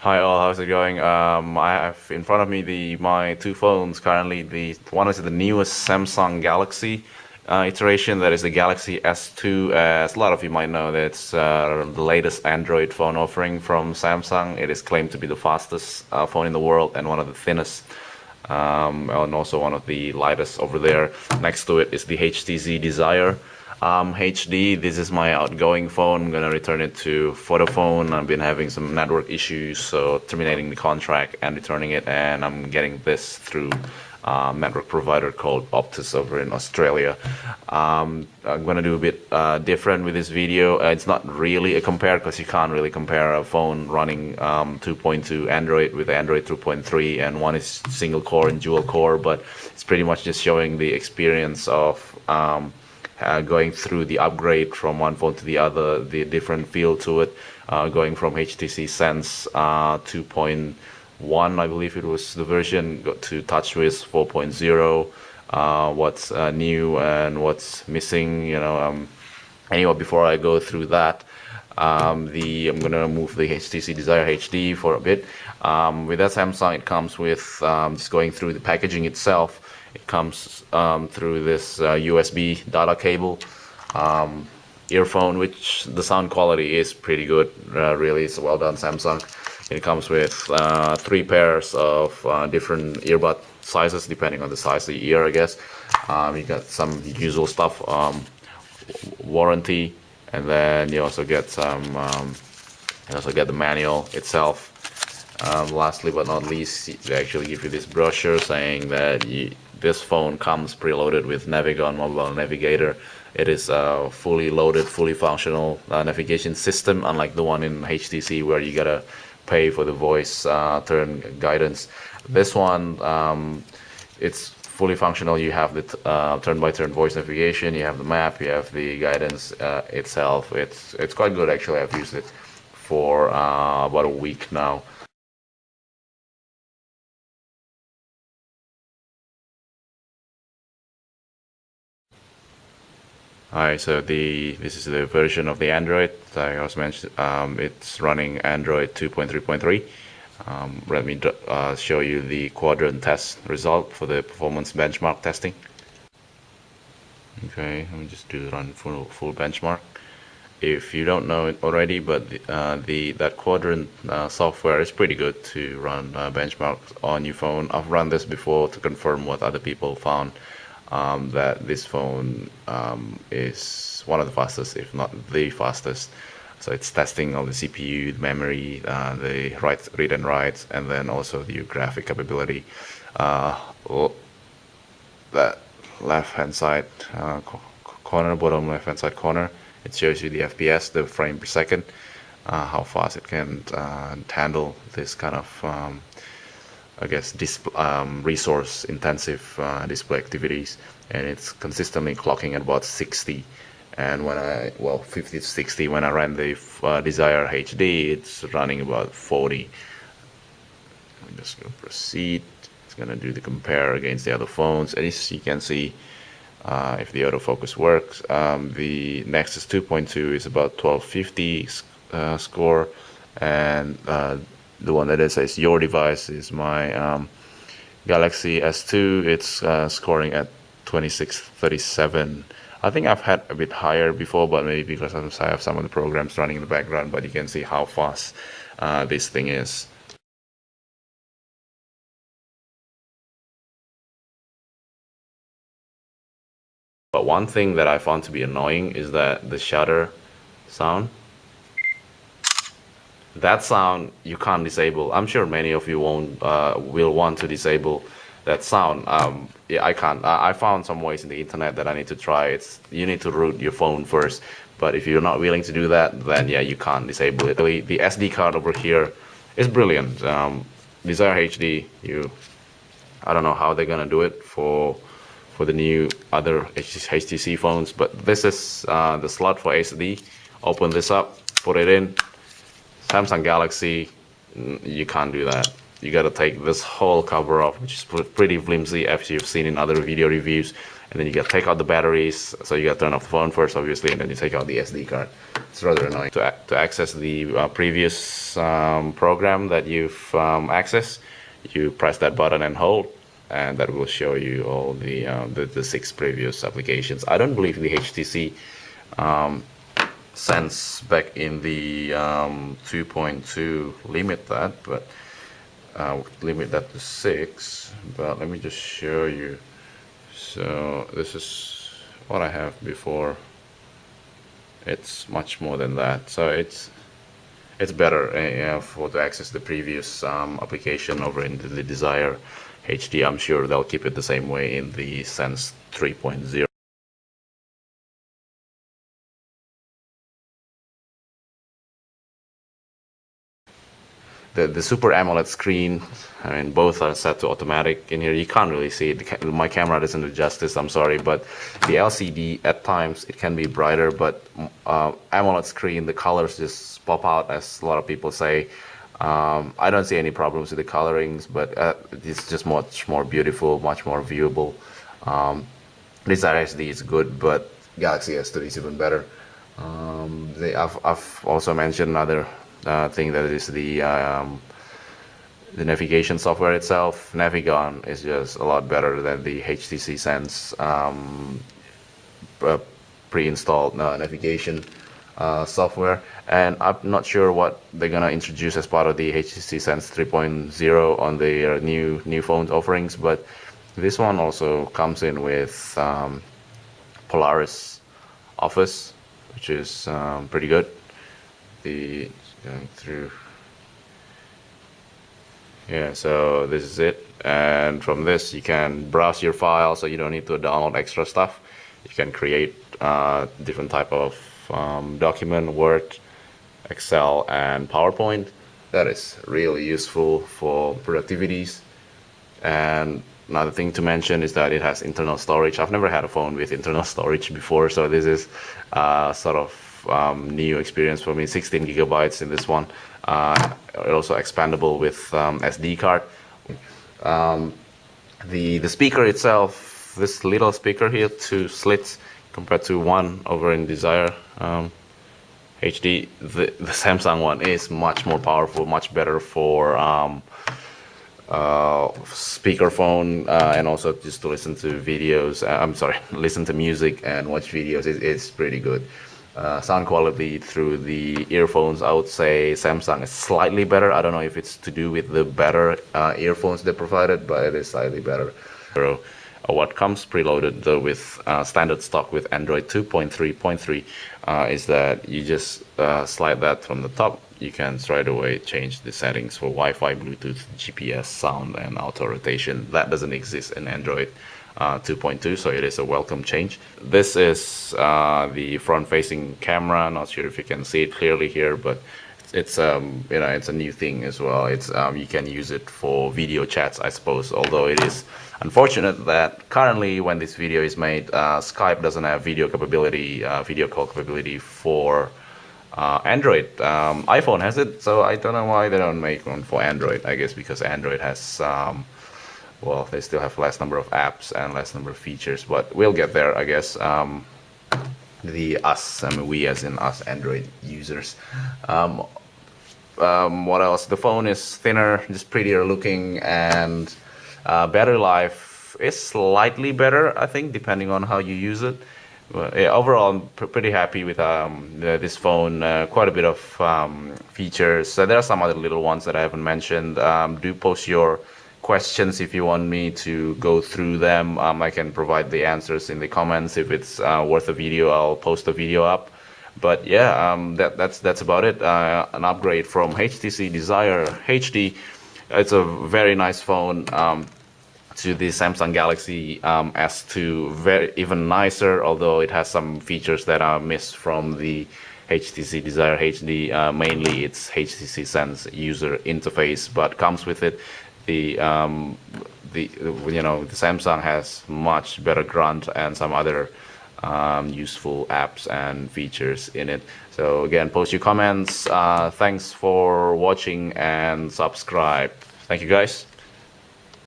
Hi all, how's it going? I have in front of me my two phones currently. The one is the newest Samsung Galaxy iteration, that is the Galaxy S2. As a lot of you might know, that's the latest Android phone offering from Samsung. It is claimed to be the fastest phone in the world and one of the thinnest, and also one of the lightest over there. Next to it is the HTC Desire. HD, this is my outgoing phone. I'm gonna return it to Vodafone. I've been having some network issues, so terminating the contract and returning it, and I'm getting this through network provider called Optus over in Australia. I'm gonna do a bit different with this video. It's not really a compare because you can't really compare a phone running 2.2 Android with Android 2.3, and one is single core and dual core, but it's pretty much just showing the experience of going through the upgrade from one phone to the other, the different feel to it, going from HTC Sense 2.1, I believe it was the version, got to TouchWiz 4.0, what's new and what's missing, Anyway, before I go through that, I'm gonna move the HTC Desire HD for a bit. With that Samsung, it comes with just going through the packaging itself. It comes through this USB data cable, earphone, which the sound quality is pretty good. Really, it's well done, Samsung. It comes with three pairs of different earbud sizes, depending on the size of the ear, I guess. You got some usual stuff, warranty, and then you also get the manual itself. Lastly but not least, they actually give you this brochure saying that this phone comes preloaded with Navigon mobile navigator. It is a fully loaded, fully functional navigation system, unlike the one in HTC where you gotta pay for the voice turn guidance. This one, it's fully functional. You have the turn-by-turn voice navigation, you have the map, you have the guidance itself. It's quite good actually. I've used it for about a week now. Alright, so this is the version of the Android. I also mentioned it's running Android 2.3.3. Let me show you the quadrant test result for the performance benchmark testing. Okay, let me just run full benchmark. If you don't know it already, but that quadrant software is pretty good to run benchmarks on your phone. I've run this before to confirm what other people found. That this phone is one of the fastest, if not the fastest. So it's testing all the CPU, the memory, the read and write, and then also the graphic capability. That left-hand side corner, bottom left-hand side corner, it shows you the FPS, the frame per second, how fast it can handle this kind of I guess resource intensive display activities, and it's consistently clocking at about 60. And 50 to 60 when I ran the Desire HD, it's running about 40. I'm just gonna proceed. It's gonna do the compare against the other phones, and as you can see, if the autofocus works, the Nexus 2.2 is about 1250 score, and the one that it says your device is my Galaxy S2. It's scoring at 2637. I think I've had a bit higher before, but maybe because I have some of the programs running in the background, but you can see how fast this thing is. But one thing that I found to be annoying is that the shutter sound. That sound you can't disable. I'm sure many of you will want to disable that sound. Yeah, I can't. I found some ways in the internet that I need to try. You need to root your phone first. But if you're not willing to do that, then yeah, you can't disable it. The SD card over here is brilliant. Desire HD. I don't know how they're gonna do it for the new other HTC phones, but this is the slot for SD. Open this up, put it in. Samsung Galaxy, you can't do that. you got to take this whole cover off, which is pretty flimsy as you've seen in other video reviews. And then you got to take out the batteries, so you got to turn off the phone first, obviously, and then you take out the SD card. It's rather annoying. To access the previous program that you've accessed, you press that button and hold, and that will show you all the 6 previous applications. I don't believe the HTC Sense back in the 2.2 limit that, but limit that to 6. But let me just show you. So this is what I have before. It's much more than that, so it's better to access the previous application over in the Desire HD. I'm sure they'll keep it the same way in the Sense 3.0. The Super AMOLED screen, I mean, both are set to automatic. In here, you can't really see it. My camera doesn't do justice, I'm sorry, but the LCD, at times, it can be brighter, but AMOLED screen, the colors just pop out, as a lot of people say. I don't see any problems with the colorings, but it's just much more beautiful, much more viewable. Desire SD is good, but Galaxy S2 is even better. I've also mentioned another thing, that is the navigation software itself. Navigon is just a lot better than the HTC Sense pre-installed navigation software. And I'm not sure what they're gonna introduce as part of the HTC Sense 3.0 on their new phones offerings, but this one also comes in with Polaris Office, which is pretty good. Going through, yeah, so this is it, and from this you can browse your files, so you don't need to download extra stuff. You can create different type of document, Word, Excel, and PowerPoint. That is really useful for productivities. And another thing to mention is that it has internal storage. I've never had a phone with internal storage before, so this is sort of new experience for me. 16 gigabytes in this one. Also expandable with SD card. The speaker itself, this little speaker here, 2 slits compared to 1 over in Desire HD. The Samsung one is much more powerful, much better for speakerphone and also just to listen to videos. I'm sorry, listen to music and watch videos. It's pretty good. Sound quality through the earphones, I would say Samsung is slightly better. I don't know if it's to do with the better earphones they provided, but it is slightly better. So, what comes preloaded though with standard stock with Android 2.3.3 is that you just slide that from the top. You can straight away change the settings for Wi-Fi, Bluetooth, GPS, sound, and auto rotation. That doesn't exist in Android 2.2, so it is a welcome change. This is the front-facing camera. Not sure if you can see it clearly here, but it's it's a new thing as well. It's you can use it for video chats, I suppose. Although it is unfortunate that currently, when this video is made, Skype doesn't have video capability, video call capability for Android. iPhone has it, so I don't know why they don't make one for Android. I guess because Android has well, they still have less number of apps and less number of features, but we'll get there, I guess. We as in us Android users. What else? The phone is thinner, just prettier looking, and battery life is slightly better, I think, depending on how you use it. But yeah, overall, I'm pretty happy with this phone. Quite a bit of features. So there are some other little ones that I haven't mentioned. Do post your questions if you want me to go through them. I can provide the answers in the comments. If it's worth a video, I'll post a video up. But yeah, that's about it. An upgrade from HTC Desire HD. It's a very nice phone. To the Samsung Galaxy S2, even nicer, although it has some features that are missed from the HTC Desire HD. Mainly its HTC Sense user interface, but comes with it. The Samsung has much better grunt and some other useful apps and features in it. So again, post your comments. Thanks for watching and subscribe. Thank you, guys.